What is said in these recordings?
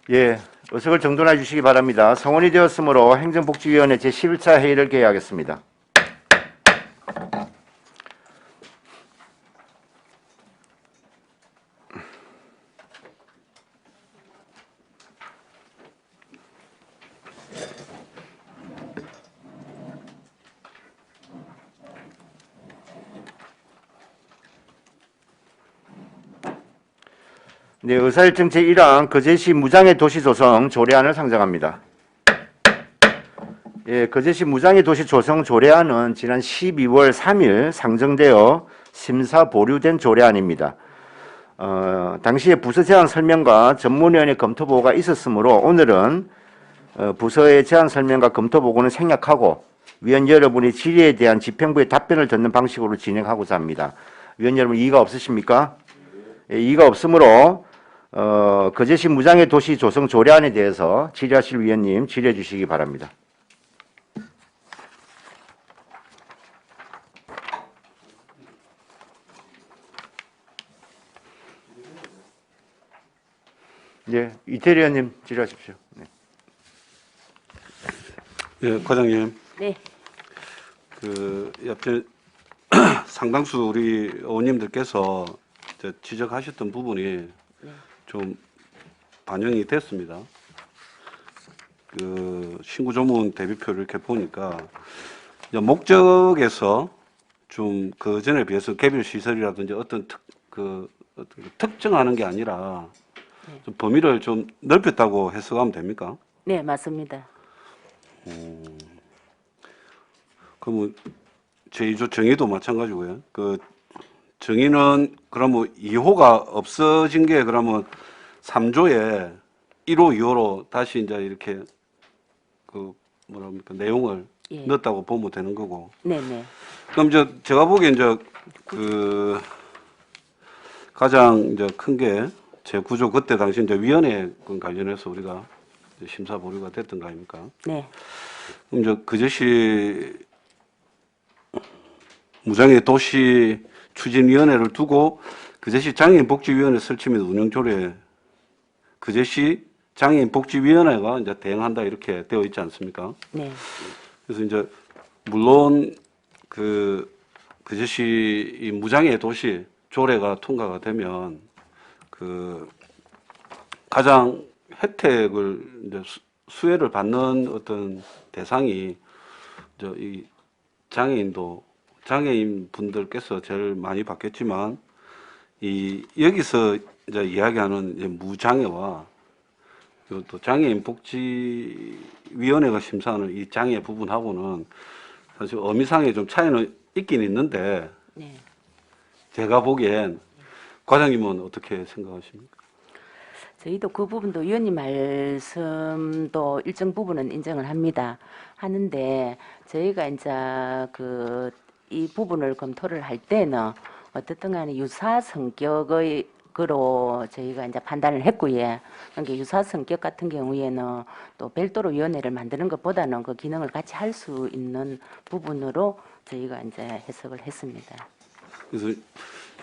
예, 의석을 정돈해 주시기 바랍니다. 성원이 되었으므로 행정복지위원회 제11차 회의를 개회하겠습니다. 네, 의사일정 제1항 거제시 무장의 도시 조성 조례안을 상정합니다. 예, 거제시 무장의 도시 조성 조례안은 지난 12월 3일 상정되어 심사 보류된 조례안입니다. 당시에 부서 제안 설명과 전문위원회 검토 보고가 있었으므로 오늘은 부서의 제안 설명과 검토 보고는 생략하고 위원 여러분의 질의에 대한 집행부의 답변을 듣는 방식으로 진행하고자 합니다. 위원 여러분 이의가 없으십니까? 예, 이의가 없으므로 거제시 무장의 도시 조성 조례안에 대해서 질의하실 위원님 질의해 주시기 바랍니다. 예, 이태리 의원님 질의하십시오. 네. 예, 과장님. 네. 옆에 상당수 우리 의원님들께서 지적하셨던 부분이 좀 반영이 됐습니다. 신구 조문 대비표를 이렇게 보니까 목적에서 좀 그 전에 비해서 개별 시설이라든지 어떤 특정하는 게 아니라 좀 범위를 좀 넓혔다고 해석하면 됩니까? 네, 맞습니다. 그러면 제2조 정의도 마찬가지고요. 정의는 그러면 2호가 없어진 게 그러면 3조에 1호, 2호로 다시 이제 이렇게 내용을 예. 넣었다고 보면 되는 거고. 네네. 그럼 제가 보기엔 가장 이제 큰 게 제 구조 그때 당시 이제 위원회 관련해서 우리가 심사 보류가 됐던 거 아닙니까? 네. 그럼 거제시 무장의 도시 추진위원회를 두고 거제시 장애인복지위원회 설치 및 운영 조례 거제시 장애인복지위원회가 이제 대행한다 이렇게 되어 있지 않습니까? 네. 그래서 이제 물론 거제시 이 무장애 도시 조례가 통과가 되면 가장 혜택을 이제 수혜를 받는 어떤 대상이 이 장애인 분들께서 제일 많이 받겠지만 여기서 이제 이야기하는 이제 무장애와 또 장애인 복지위원회가 심사하는 이 장애 부분하고는 사실 의미상의 좀 차이는 있긴 있는데 네. 제가 보기엔 과장님은 어떻게 생각하십니까? 저희도 그 부분도 위원님 말씀도 일정 부분은 인정을 합니다. 하는데 저희가 이제 이 부분을 검토를 할 때는 어떻든 간에 유사 성격의 거로 저희가 이제 판단을 했고요. 그러니까 유사 성격 같은 경우에는 또 별도로 위원회를 만드는 것보다는 그 기능을 같이 할 수 있는 부분으로 저희가 이제 해석을 했습니다. 그래서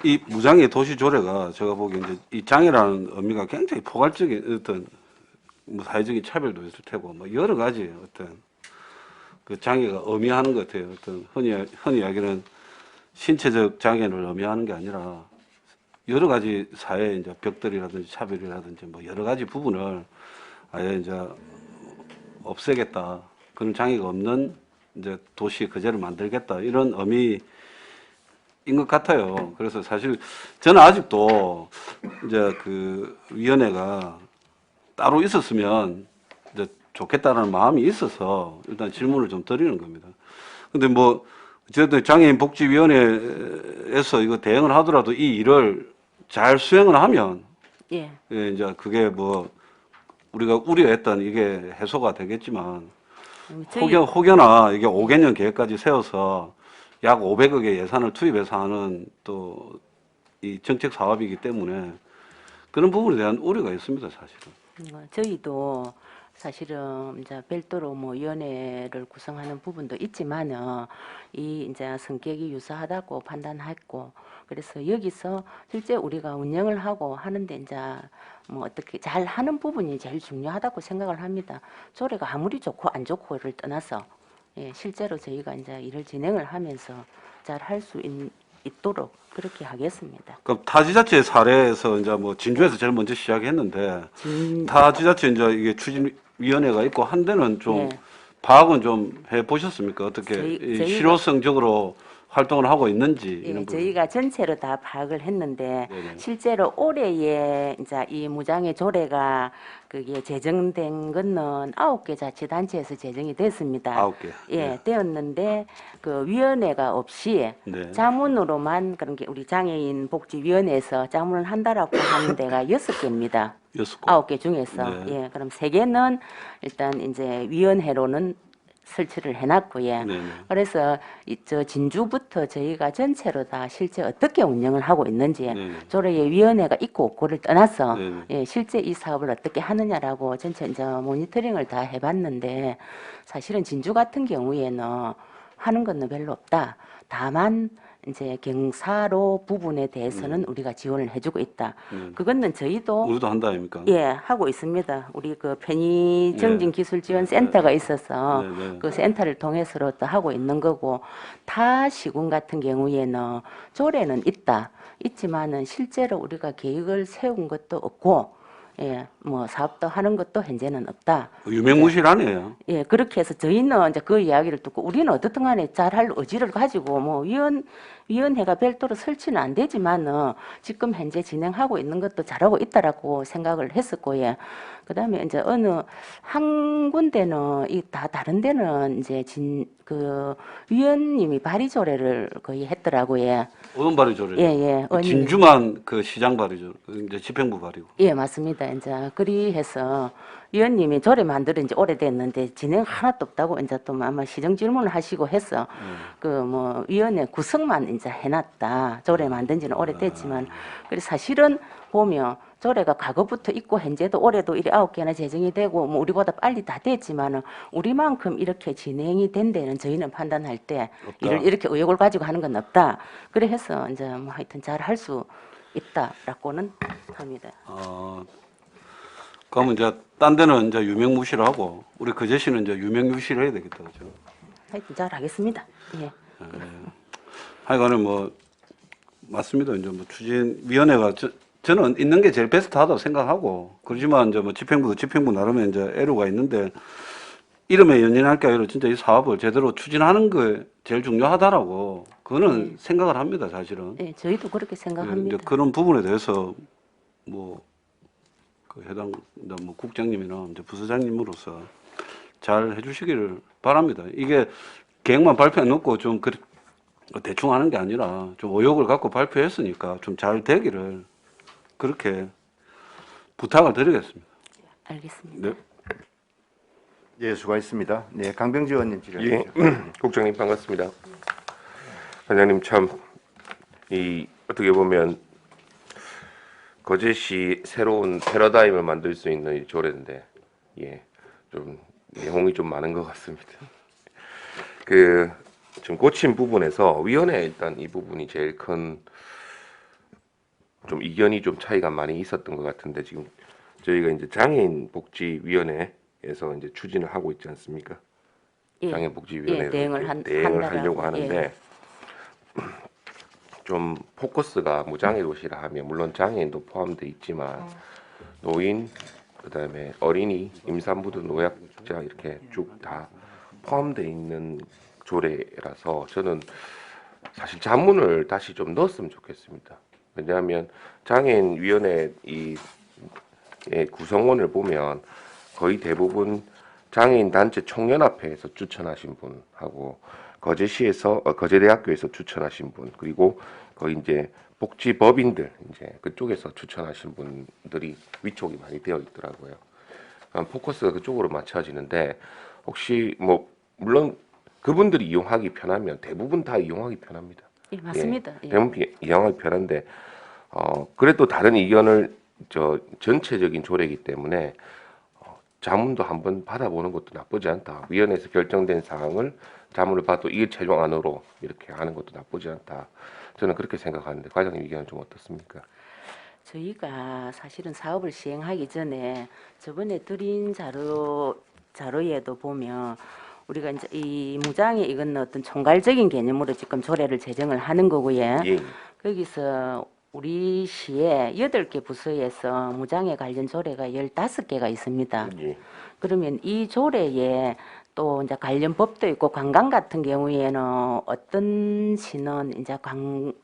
이 무장애 도시 조례가 제가 보기에 이제 이 장애라는 의미가 굉장히 포괄적인 어떤 사회적인 차별도 있을 테고 여러 가지 어떤 그 장애가 의미하는 것 같아요. 어떤 흔히 이야기하는 신체적 장애를 의미하는 게 아니라 여러 가지 사회 이제 벽들이라든지 차별이라든지 여러 가지 부분을 아예 이제 없애겠다. 그런 장애가 없는 이제 도시 거제를 만들겠다. 이런 의미인 것 같아요. 그래서 사실 저는 아직도 이제 위원회가 따로 있었으면 이제 좋겠다라는 마음이 있어서 일단 질문을 좀 드리는 겁니다. 근데 어쨌든 장애인 복지위원회에서 이거 대응을 하더라도 이 일을 잘 수행을 하면 예. 이제 그게 우리가 우려했던 이게 해소가 되겠지만 혹여나 이게 5개년 계획까지 세워서 약 500억의 예산을 투입해서 하는 또 이 정책 사업이기 때문에 그런 부분에 대한 우려가 있습니다, 사실은. 저희도 사실은 이제 별도로 뭐 위원회를 구성하는 부분도 있지만은 이 이제 성격이 유사하다고 판단했고 그래서 여기서 실제 우리가 운영을 하고 하는데 이제 뭐 어떻게 잘 하는 부분이 제일 중요하다고 생각을 합니다. 조례가 아무리 좋고 안 좋고를 떠나서 예, 실제로 저희가 이제 일을 진행을 하면서 잘 할 수 있도록 그렇게 하겠습니다. 그럼 타지자체 사례에서 이제 뭐 진주에서 제일 먼저 시작했는데 타지자체 이제 이게 추진위원회가 있고 한 데는 좀 예. 파악은 좀 해보셨습니까? 어떻게 저희가- 실효성적으로 활동을 하고 있는지 예, 이런 부분. 저희가 전체로 다 파악을 했는데 네네. 실제로 올해에 이제 이 무장의 조례가 그게 제정된 거는 9개 자치단체에서 제정이 됐습니다. 9개. 예, 되었는데 그 위원회가 없이 네. 자문으로만 그런 게 우리 장애인 복지위원회에서 자문을 한다라고 하는 데가 6개입니다. 6개. 9개 중에서 네. 예, 그럼 3개는 일단 이제 위원회로는 설치를 해놨고 예. 네네. 그래서 저 진주부터 저희가 전체로 다 실제 어떻게 운영을 하고 있는지 네네. 조례의 위원회가 있고 없고를 떠나서 네네. 예, 실제 이 사업을 어떻게 하느냐라고 전체 이제 모니터링을 다 해봤는데 사실은 진주 같은 경우에는 하는 거는 별로 없다. 다만 이제 경사로 부분에 대해서는 우리가 지원을 해주고 있다. 그거는 저희도 우리도 한다 아닙니까? 예, 하고 있습니다. 우리 그 편의 정진 기술 지원 센터가 있어서 네. 그 센터를 통해서로 또 하고 있는 거고 타 시군 같은 경우에는 조례는 있지만은 실제로 우리가 계획을 세운 것도 없고 예, 뭐 사업도 하는 것도 현재는 없다. 유명무실하네요. 예, 그렇게 해서 저희는 이제 그 이야기를 듣고 우리는 어떻든 간에 잘할 의지를 가지고 뭐 위원회가 별도로 설치는 안 되지만은 지금 현재 진행하고 있는 것도 잘하고 있다라고 생각을 했었고 예. 그다음에 이제 어느 한 군데는 이 다 다른 데는 이제 그 위원님이 발의 조례를 거의 했더라고요. 예. 어느 발이죠? 예. 진주만 그 시장 발이죠. 이제 집행부 발이고. 예, 맞습니다. 이제 그리해서 위원님이 조례 만들은 지 오래됐는데 진행 하나도 없다고 이제 또 아마 시정 질문을 하시고 해서 그 뭐 위원회 구성만 이제 해놨다. 조례 만든 지는 오래됐지만 그래서 사실은 보면 조례가 과거부터 있고 현재도 올해도 이리 9개나 제정이 되고 뭐 우리보다 빨리 다 됐지만은 우리만큼 이렇게 진행이 된 데는 저희는 판단할 때 없다. 이를 이렇게 의욕을 가지고 하는 건 없다. 그래서 이제 뭐 하여튼 잘 할 수 있다라고는 합니다. 그러면 이제 딴 데는 이제 유명무실하고 우리 거제시는 이제 유명유실해야 되겠다, 그죠? 하여튼 잘 하겠습니다. 예. 하여간에 뭐 맞습니다. 이제 뭐 추진위원회가 저는 있는 게 제일 베스트하다고 생각하고 그렇지만 이제 뭐 집행부도 집행부 나름의 이제 애로가 있는데 이름에 연연할 게 아니라 진짜 이 사업을 제대로 추진하는 게 제일 중요하다라고 그거는 생각을 합니다, 사실은. 예, 저희도 그렇게 생각합니다. 이제 그런 부분에 대해서 뭐 그 해당 이제 뭐 국장님이나 이제 부서장님으로서 잘 해주시기를 바랍니다. 이게 계획만 발표해 놓고 좀 대충 하는 게 아니라 좀 의욕을 갖고 발표했으니까 좀 잘 되기를 그렇게 부탁을 드리겠습니다. 알겠습니다. 네. 예, 수고하셨습니다. 네, 강병지 의원님 질의해 예, 주시죠. 국장님 반갑습니다. 관장님 참 이 어떻게 보면 거제시 새로운 패러다임을 만들 수 있는 이 조례인데 좀 내용이 좀 많은 것 같습니다. 그 지금 고친 부분에서 위원회 일단 이 부분이 제일 큰 좀 이견이 좀 차이가 많이 있었던 것 같은데 지금 저희가 이제 장애인 복지위원회에서 이제 추진을 하고 있지 않습니까? 예. 장애복지위원회로 예, 대응을 이렇게 대응을 한다라고. 하려고 하는데 예. 좀 포커스가 무장애 도시라 하면 물론 장애인도 포함되어 있지만 노인 그다음에 어린이 임산부도 노약자 이렇게 쭉 다 포함되어 있는 조례라서 저는 사실 자문을 다시 좀 넣었으면 좋겠습니다. 왜냐하면 장애인 위원회 이 구성원을 보면 거의 대부분 장애인 단체 총연합회에서 추천하신 분하고 거제시에서 거제대학교에서 추천하신 분 그리고 거의 이제 복지법인들 이제 그쪽에서 추천하신 분들이 위촉이 많이 되어 있더라고요. 포커스가 그쪽으로 맞춰지는데 혹시 뭐 물론 그분들이 이용하기 편하면 대부분 다 이용하기 편합니다. 예, 맞습니다. 예. 대부분 이용하기 편한데 그래도 다른 의견을 전체적인 조례이기 때문에 자문도 한번 받아보는 것도 나쁘지 않다. 위원회에서 결정된 사항을 자문을 받고 이게 최종안으로 이렇게 하는 것도 나쁘지 않다. 저는 그렇게 생각하는데 과장님 의견은 좀 어떻습니까? 저희가 사실은 사업을 시행하기 전에 저번에 드린 자료에도 보면 우리가 이제 이 무장에 이건 어떤 총괄적인 개념으로 지금 조례를 제정을 하는 거고요. 예. 거기서 우리 시에 8개 부서에서 무장에 관련 조례가 15개가 있습니다. 예. 그러면 이 조례에 또 이제 관련 법도 있고 관광 같은 경우에는 어떤 시는 이제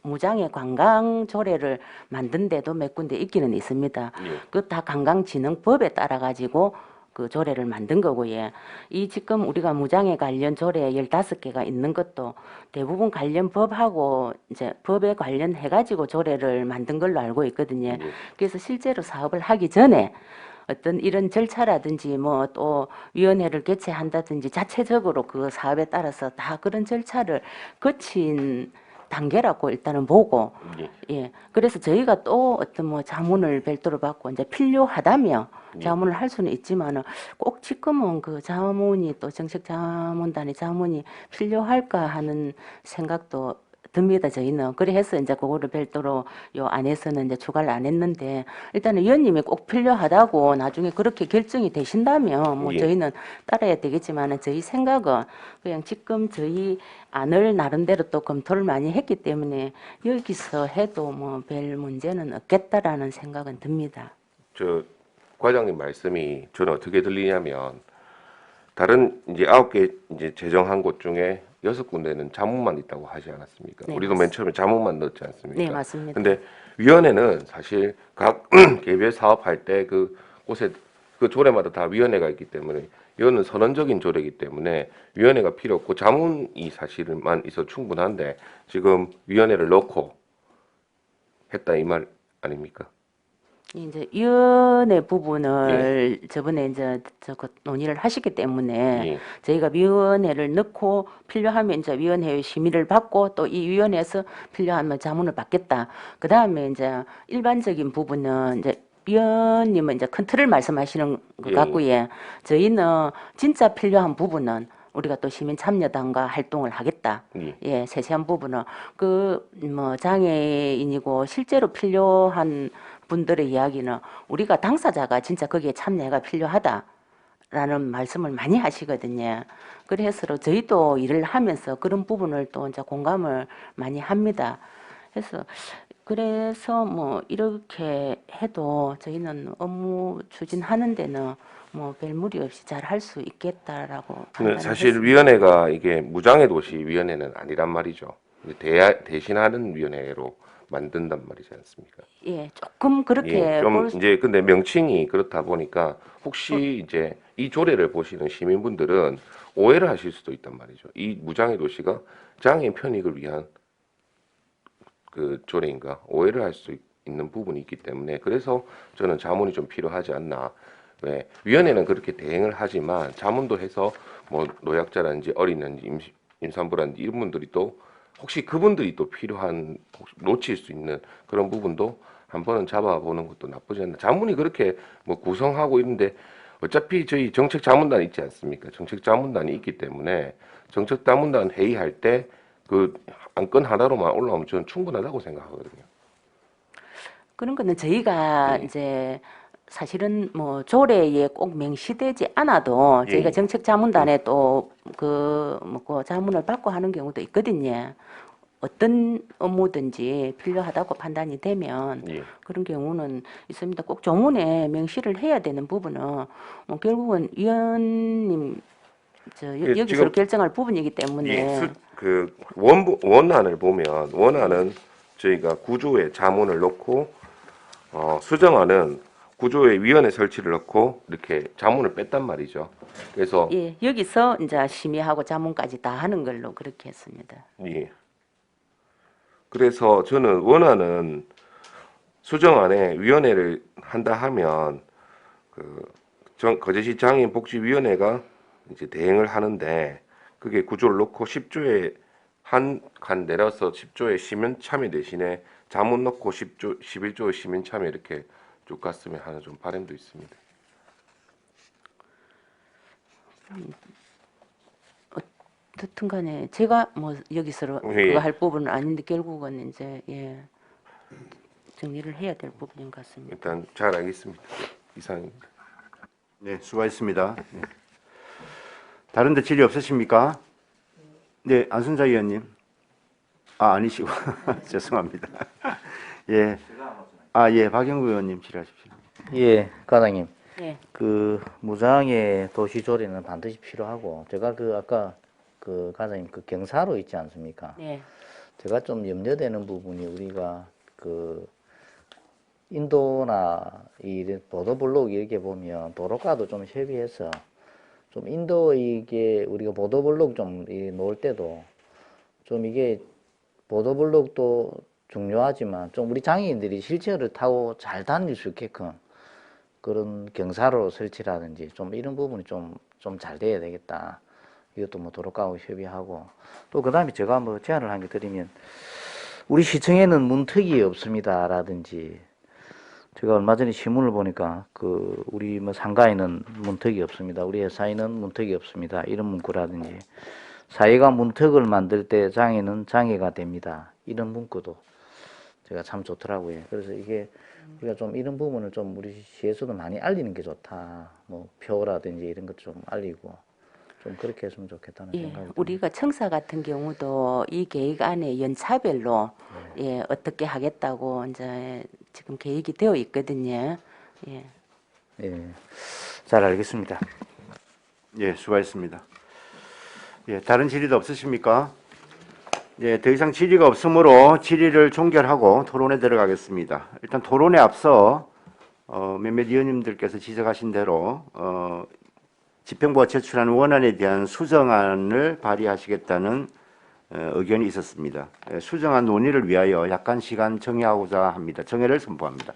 무장의 관광 조례를 만든 데도 몇 군데 있기는 있습니다. 예. 그 다 관광진흥법에 따라 가지고 그 조례를 만든 거고요. 이 지금 우리가 무장에 관련 조례 15개가 있는 것도 대부분 관련 법하고 이제 법에 관련해 가지고 조례를 만든 걸로 알고 있거든요. 예. 그래서 실제로 사업을 하기 전에 어떤 이런 절차라든지 뭐 또 위원회를 개최한다든지 자체적으로 그 사업에 따라서 다 그런 절차를 거친 단계라고 일단은 보고 예. 예 그래서 저희가 또 어떤 뭐 자문을 별도로 받고 이제 필요하다며 자문을 할 수는 있지만은 꼭 지금은 그 자문이 또 정책자문단의 자문이 필요할까 하는 생각도 듭니다. 저희는 그래서 이제 그거를 별도로 요 안에서는 이제 추가를 안 했는데 일단은 위원님이 꼭 필요하다고 나중에 그렇게 결정이 되신다면 뭐 예. 저희는 따라야 되겠지만은 저희 생각은 그냥 지금 저희 안을 나름대로 또 검토를 많이 했기 때문에 여기서 해도 뭐 별 문제는 없겠다라는 생각은 듭니다. 저 과장님 말씀이 저는 어떻게 들리냐면 다른 이제 9개 이제 제정한 곳 중에 6군데는 자문만 있다고 하지 않았습니까? 네, 우리도 맨 처음에 자문만 넣었지 않습니까? 네, 맞습니다. 근데 위원회는 사실 각 개별 사업할 때 그 곳에 그 조례마다 다 위원회가 있기 때문에 이거는 선언적인 조례이기 때문에 위원회가 필요 없고 자문이 사실만 있어 충분한데 지금 위원회를 넣고 했다 이 말 아닙니까? 이제 위원회 부분을 저번에 이제 저거 논의를 하시기 때문에 예. 저희가 위원회를 넣고 필요하면 이제 위원회의 심의를 받고 또 이 위원회에서 필요하면 자문을 받겠다. 그 다음에 이제 일반적인 부분은 이제 위원님은 이제 큰 틀을 말씀하시는 것 예. 같고요. 저희는 진짜 필요한 부분은 우리가 또 시민참여단과 활동을 하겠다. 예. 예, 세세한 부분은 그 뭐 장애인이고 실제로 필요한 분들의 이야기는 우리가 당사자가 진짜 거기에 참여가 필요하다라는 말씀을 많이 하시거든요. 그래서 저희도 일을 하면서 그런 부분을 또 이제 공감을 많이 합니다. 그래서 뭐 이렇게 해도 저희는 업무 추진하는 데는 뭐 별 무리 없이 잘 할 수 있겠다라고 근데 판단을 사실 했습니다. 위원회가 이게 무장애 도시 위원회는 아니란 말이죠. 대신하는 위원회로 만든단 말이지 않습니까? 예, 조금 그렇게 예, 좀 볼 이제 근데 명칭이 그렇다 보니까 혹시 이제 이 조례를 보시는 시민분들은 오해를 하실 수도 있단 말이죠. 이 무장애 도시가 장애인 편익을 위한 그 조례인가 오해를 할 수 있는 부분이 있기 때문에 그래서 저는 자문이 좀 필요하지 않나. 왜 위원회는 그렇게 대행을 하지만 자문도 해서 뭐 노약자라든지 어린이든지 임산부라든지 이런 분들이 또 혹시 그분들이 또 필요한 혹시 놓칠 수 있는 그런 부분도 한 번은 잡아보는 것도 나쁘지 않나. 자문이 그렇게 뭐 구성하고 있는데 어차피 저희 정책 자문단 있지 않습니까? 정책 자문단이 있기 때문에 정책 자문단 회의할 때 그 안건 하나로만 올라오면 저는 충분하다고 생각하거든요. 그런 거는 저희가 예. 이제 사실은 뭐 조례에 꼭 명시되지 않아도 예, 저희가 예. 정책자문단에 또 그 자문을 받고 하는 경우도 있거든요. 어떤 업무든지 필요하다고 판단이 되면 예. 그런 경우는 있습니다. 꼭 조문에 명시를 해야 되는 부분은 뭐 결국은 위원님 예, 여기서 지금 결정할 부분이기 때문에 예, 그 원안을 보면 원안은 저희가 구조에 자문을 넣고 수정안은 구조에 위원회 설치를 넣고 이렇게 자문을 뺐단 말이죠. 그래서 예, 여기서 이제 심의하고 자문까지 다 하는 걸로 그렇게 했습니다. 예. 그래서 저는 원안은 수정안에 위원회를 한다 하면 그 거제시 장애인 복지위원회가 이제 대행을 하는데 그게 구조를 넣고 10조에 한 칸 내려서 10조의 시민 참여 대신에 자문 넣고 10조 11조의 시민 참여 이렇게 쭉 갔으면 하는 좀 바람도 있습니다. 어떻든 간에 제가 뭐 여기서 예. 그거 할 부분은 아닌데 결국은 이제 정리를 해야 될 부분인 것 같습니다. 일단 잘 알겠습니다. 이상입니다. 네, 수고하셨습니다. 네. 다른 데 질의 없으십니까? 네, 안순자 의원님. 아, 아니시고. 죄송합니다. 예. 예, 박영구 의원님 질의하십시오. 예, 과장님. 예. 그 무장의 도시 조례는 반드시 필요하고 제가 그 아까 그 과장님 그 경사로 있지 않습니까? 네. 제가 좀 염려되는 부분이 우리가 그 인도나 이 보도블록 이렇게 보면 도로가도 좀 협의해서 좀 인도 이게 우리가 보도블록 좀 놓을 때도 좀 이게 보도블록도 중요하지만 좀 우리 장애인들이 실제로 타고 잘 다닐 수 있게끔 그런 경사로 설치라든지 좀 이런 부분이 좀 잘 돼야 되겠다. 이것도 뭐 도로가하고 협의하고 또 그다음에 제가 뭐 제안을 한 개 드리면 우리 시청에는 문턱이 없습니다라든지 제가 얼마 전에 신문을 보니까 그 우리 뭐 상가에는 문턱이 없습니다. 우리 회사에는 문턱이 없습니다. 이런 문구라든지 사회가 문턱을 만들 때 장애는 장애가 됩니다. 이런 문구도 제가 참 좋더라고요. 그래서 이게 우리가 좀 이런 부분을 좀 우리 시에서도 많이 알리는 게 좋다. 뭐 표라든지 이런 것 좀 알리고 좀 그렇게 했으면 좋겠다는 예, 생각이 듭니다. 우리가 청사 같은 경우도 이 계획 안에 연차별로 어떻게 하겠다고 이제 지금 계획이 되어 있거든요. 예. 예, 잘 알겠습니다. 예, 수고하셨습니다. 예, 다른 질의도 없으십니까? 예, 더 이상 질의가 없으므로 질의를 종결하고 토론에 들어가겠습니다. 일단 토론에 앞서 몇몇 의원님들께서 지적하신 대로 집행부가 제출한 원안에 대한 수정안을 발의하시겠다는 의견이 있었습니다. 수정안 논의를 위하여 약간 시간 정해하고자 합니다. 정회를 선포합니다.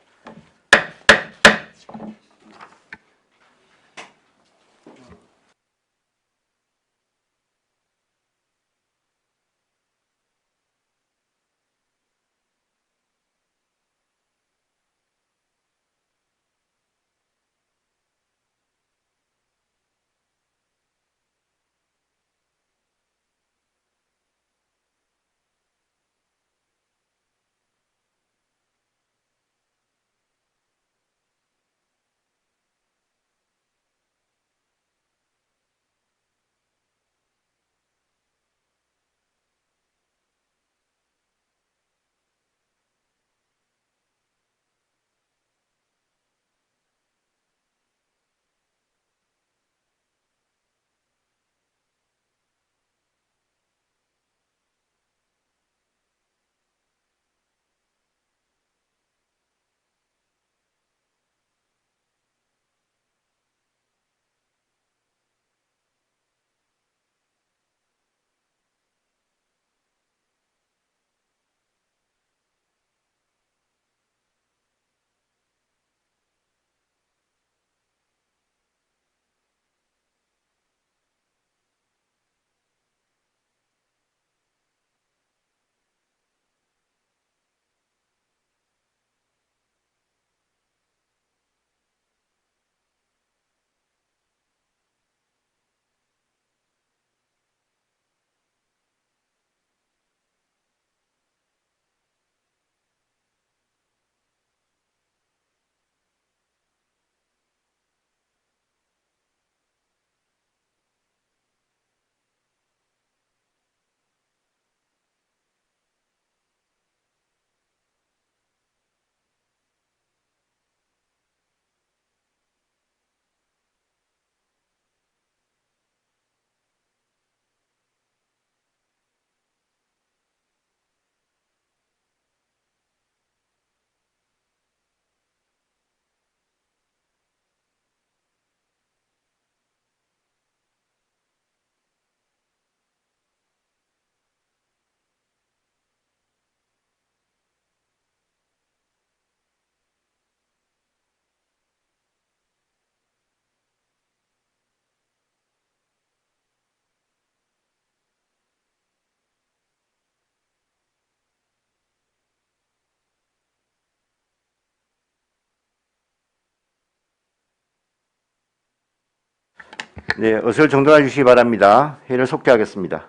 네, 어서 정돈해 주시기 바랍니다. 회의를 속개하겠습니다.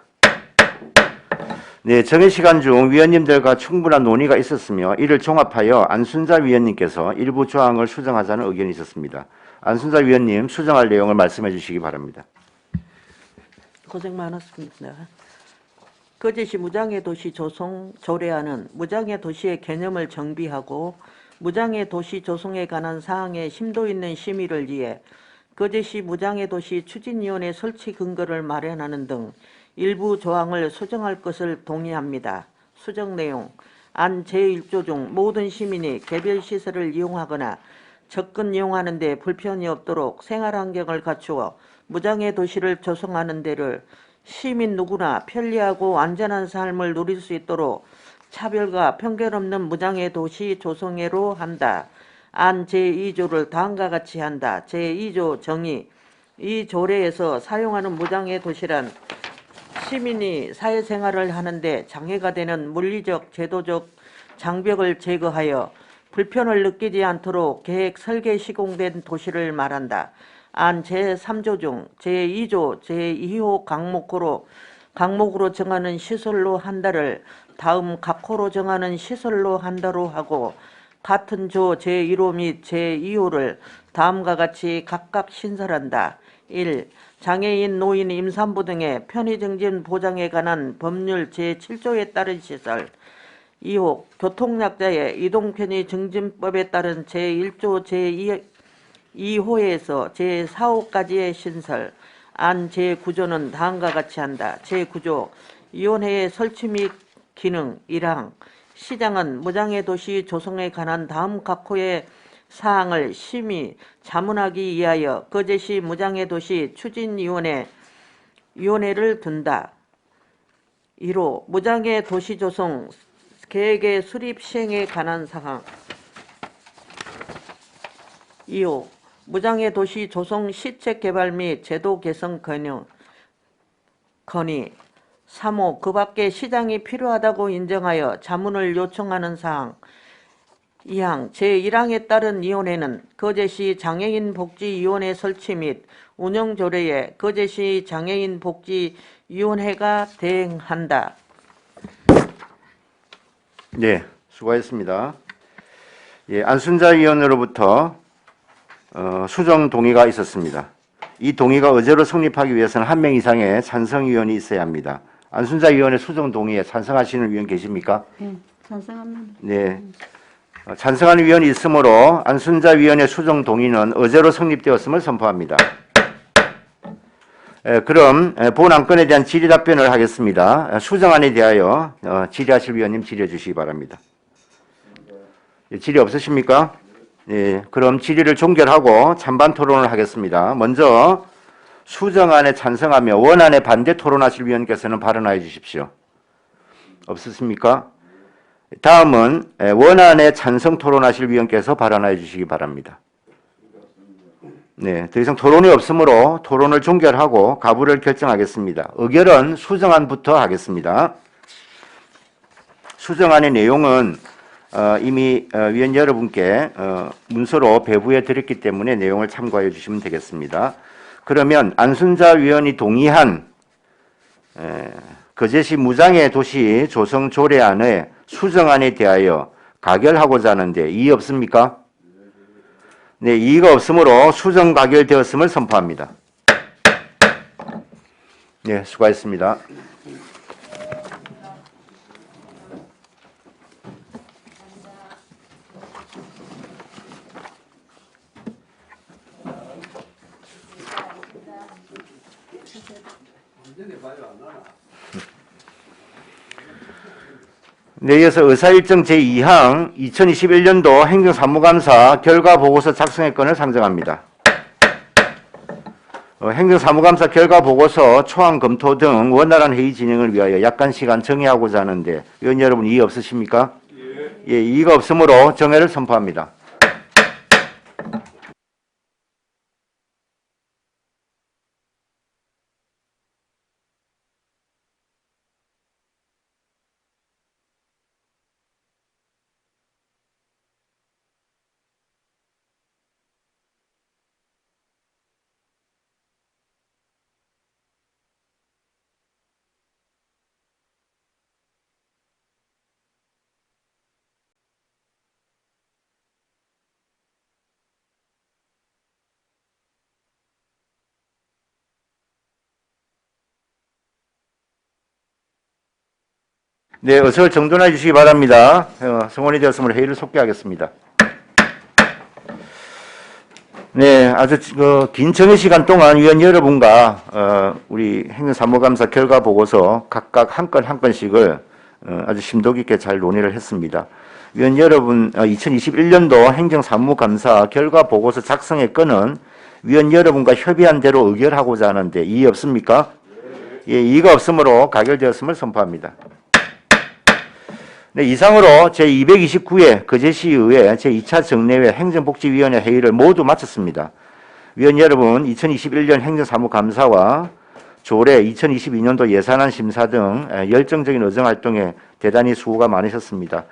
네, 정해 시간 중 위원님들과 충분한 논의가 있었으며 이를 종합하여 안순자 위원님께서 일부 조항을 수정하자는 의견이 있었습니다. 안순자 위원님, 수정할 내용을 말씀해 주시기 바랍니다. 고생 많았습니다. 거제시 무장의 도시 조성 조례안은 무장의 도시의 개념을 정비하고 무장의 도시 조성에 관한 사항에 심도 있는 심의를 위해 거제시 무장의 도시 추진위원회 설치 근거를 마련하는 등 일부 조항을 수정할 것을 동의합니다. 수정 내용: 안 제1조 중 모든 시민이 개별 시설을 이용하거나 접근 이용하는 데 불편이 없도록 생활환경을 갖추어 무장의 도시를 조성하는 데를 시민 누구나 편리하고 안전한 삶을 누릴 수 있도록 차별과 편견 없는 무장의 도시 조성회로 한다. 안 제2조를 다음과 같이 한다. 제2조 정의: 이 조례에서 사용하는 무장의 도시란 시민이 사회생활을 하는데 장애가 되는 물리적, 제도적 장벽을 제거하여 불편을 느끼지 않도록 계획 설계 시공된 도시를 말한다. 안 제3조 중 제2조 제2호 강목으로 정하는 시설로 한다를 다음 각호로 정하는 시설로 한다로 하고 같은 조 제1호 및 제2호를 다음과 같이 각각 신설한다. 1. 장애인, 노인, 임산부 등의 편의증진 보장에 관한 법률 제7조에 따른 시설. 2호 교통약자의 이동편의증진법에 따른 제1조 제2호에서 제4호까지의 신설. 안 제9조는 다음과 같이 한다. 제9조 위원회의 설치 및 기능. 1항 시장은 무장의 도시 조성에 관한 다음 각호의 사항을 심의, 자문하기 위하여 거제시 무장의 도시 추진위원회를 둔다. 1호 무장의 도시 조성 계획의 수립 시행에 관한 사항. 2호 무장의 도시 조성 시책 개발 및 제도 개선 건의. 3호 그 밖에 시장이 필요하다고 인정하여 자문을 요청하는 사항. 2항 제1항에 따른 위원회는 거제시 장애인복지위원회 설치 및 운영조례에 거제시 장애인복지위원회가 대행한다. 네, 수고하셨습니다. 예, 안순자 위원으로부터 수정 동의가 있었습니다. 이 동의가 의제로 성립하기 위해서는 한 명 이상의 찬성 위원이 있어야 합니다. 안순자 위원의 수정 동의에 찬성하시는 위원 계십니까? 네, 찬성합니다. 네. 찬성하는 위원이 있으므로 안순자 위원의 수정 동의는 의제로 성립되었음을 선포합니다. 그럼 본 안건에 대한 질의 답변을 하겠습니다. 수정안에 대하여 질의하실 위원님 질의해 주시기 바랍니다. 질의 없으십니까? 네, 그럼 질의를 종결하고 찬반 토론을 하겠습니다. 먼저 수정안에 찬성하며 원안에 반대 토론하실 위원께서는 발언하여 주십시오. 없으십니까? 다음은 원안에 찬성 토론하실 위원께서 발언하여 주시기 바랍니다. 네, 더 이상 토론이 없으므로 토론을 종결하고 가부를 결정하겠습니다. 의결은 수정안부터 하겠습니다. 수정안의 내용은 이미 위원 여러분께 문서로 배부해 드렸기 때문에 내용을 참고해 주시면 되겠습니다. 그러면 안순자 위원이 동의한 거제시 무장의 도시 조성 조례안의 수정안에 대하여 가결하고자 하는데 이의 없습니까? 네, 이의가 없으므로 수정 가결되었음을 선포합니다. 네, 수고하셨습니다. 네, 이어서 의사일정 제2항 2021년도 행정사무감사 결과보고서 작성의 건을 상정합니다. 행정사무감사 결과보고서 초안 검토 등 원활한 회의 진행을 위하여 약간 시간 정해하고자 하는데 위원 여러분 이의 없으십니까? 예, 이의가 없으므로 정회를 선포합니다. 네, 어서 정돈해 주시기 바랍니다. 성원이 되었으므로 회의를 속개하겠습니다. 네, 아주 긴 정해 시간 동안 위원 여러분과 우리 행정사무감사 결과 보고서 각각 한 건 한 건씩을 아주 심도 깊게 잘 논의를 했습니다. 위원 여러분, 2021년도 행정사무감사 결과 보고서 작성의 건은 위원 여러분과 협의한 대로 의결하고자 하는데 이의 없습니까? 예, 이의가 없으므로 가결되었음을 선포합니다. 네, 이상으로 제229회 거제시의회 제2차 정례회 행정복지위원회 회의를 모두 마쳤습니다. 위원 여러분, 2021년 행정사무감사와 조례, 2022년도 예산안 심사 등 열정적인 의정활동에 대단히 수고가 많으셨습니다.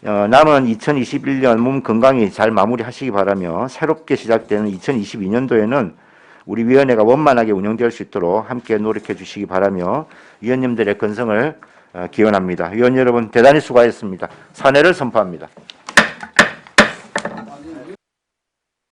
남은 2021년 몸 건강히 잘 마무리하시기 바라며 새롭게 시작되는 2022년도에는 우리 위원회가 원만하게 운영될 수 있도록 함께 노력해 주시기 바라며 위원님들의 건성을 기원합니다. 위원 여러분 대단히 수고하셨습니다. 사내를 선포합니다.